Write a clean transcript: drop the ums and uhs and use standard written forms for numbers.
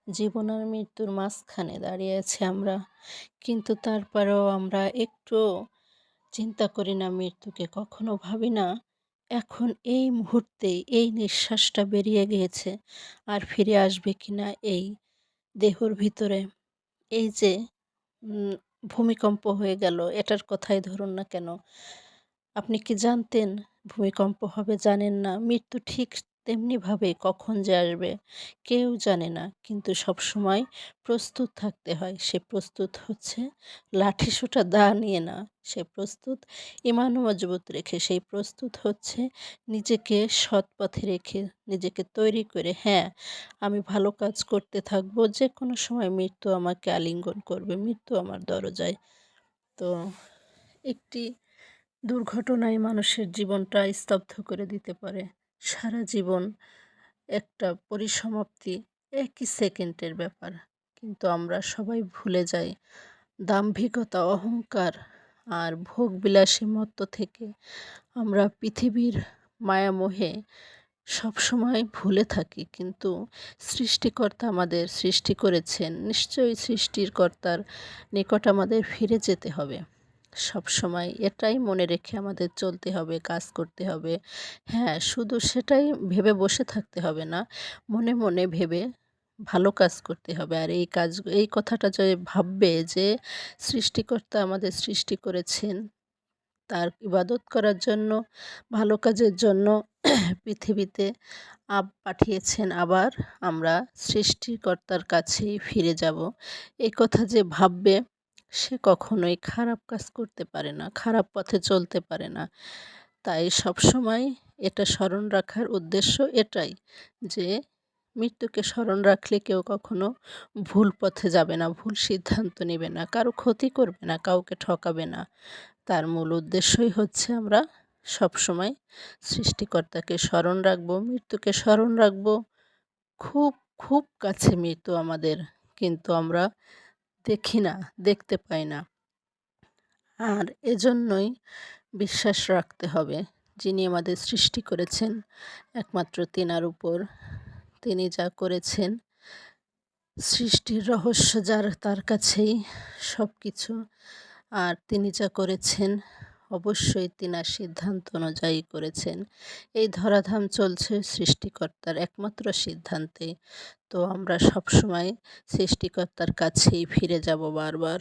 জীবন আর মৃত্যুর মাঝখানে দাঁড়িয়ে আছি আমরা। কিন্তু তারপরেও আমরা একটুও চিন্তা করি না মৃত্যুকে, কখনো ভাবি না এখন এই মুহূর্তেই এই নিঃশ্বাসটা বেরিয়ে গিয়েছে আর ফিরে আসবে কিনা এই দেহর ভিতরে। এই যে উম ভূমিকম্প হয়ে গেল, এটার কথাই ধরুন না কেন, আপনি কি জানতেন ভূমিকম্প হবে? জানেন না। মৃত্যু ঠিক তেমনিভাবে কখন যে আসবে কেউ জানে না। কিন্তু সবসময় প্রস্তুত থাকতে হয়। সে প্রস্তুত হচ্ছে লাঠিসোঁটা দা নিয়ে না। সে প্রস্তুত ঈমান মজবুত রেখে। সেই প্রস্তুত হচ্ছে নিজেকে সৎ পথে রেখে, নিজেকে তৈরি করে, হ্যাঁ, আমি ভালো কাজ করতে থাকবো। যেকোনো সময় মৃত্যু আমাকে আলিঙ্গন করবে। মৃত্যু আমার দরজায়। তো একটি দুর্ঘটনায় মানুষের জীবনটা স্তব্ধ করে দিতে পারে। সারা জীবন একটা পরিসমাপ্তি একই সেকেন্ডের ব্যাপার। কিন্তু আমরা সবাই ভুলে যাই দাম্ভিকতা, অহংকার আর ভোগবিলাসী মত্ত থেকে আমরা পৃথিবীর মায়ামোহে সবসময় ভুলে থাকি। কিন্তু সৃষ্টিকর্তা আমাদের সৃষ্টি করেছেন, নিশ্চয়ই সৃষ্টিকর্তার নিকট আমাদের ফিরে যেতে হবে। সবসময় এটাই মনে রেখে আমাদের চলতে হবে, কাজ করতে হবে। হ্যাঁ, শুধু সেটাই ভেবে বসে থাকতে হবে না। মনে মনে ভেবে ভালো কাজ করতে হবে। আর এই কথাটা যে ভাববে যে সৃষ্টিকর্তা আমাদের সৃষ্টি করেছেন তার ইবাদত করার জন্য, ভালো কাজের জন্য পৃথিবীতে পাঠিয়েছেন। আবার আমরা সৃষ্টিকর্তার কাছেই ফিরে যাব। এই কথা যে ভাববে সে কখনোই খারাপ কাজ করতে পারে না, খারাপ পথে চলতে পারে না। তাই সবসময় এটা স্মরণ রাখার উদ্দেশ্য এটাই যে মৃত্যুকে স্মরণ রাখলে কেউ কখনো ভুল পথে যাবে না, ভুল সিদ্ধান্ত নেবে না, কারো ক্ষতি করবে না, কাউকে ঠকাবে না। তার মূল উদ্দেশ্যই হচ্ছে আমরা সবসময় সৃষ্টিকর্তাকে স্মরণ রাখব, মৃত্যুকে স্মরণ রাখব। খুব খুব কাছে মৃত্যু আমাদের, কিন্তু আমরা দেখি না, দেখতে পাই না। আর এজন্যই বিশ্বাস রাখতে হবে যিনি আমাদের সৃষ্টি করেছেন, একমাত্র তিনার উপর। তিনি যা করেছেন, সৃষ্টির রহস্য যার, তার কাছেই সব কিছু। আর তিনি যা করেছেন অবশ্যই তিনার সিদ্ধান্ত অনুযায়ী করেছেন। এই ধরাধাম চলছে সৃষ্টিকর্তার একমাত্র সিদ্ধান্তে। তো আমরা সবসময় সৃষ্টিকর্তার কাছেই ফিরে যাব বারবার।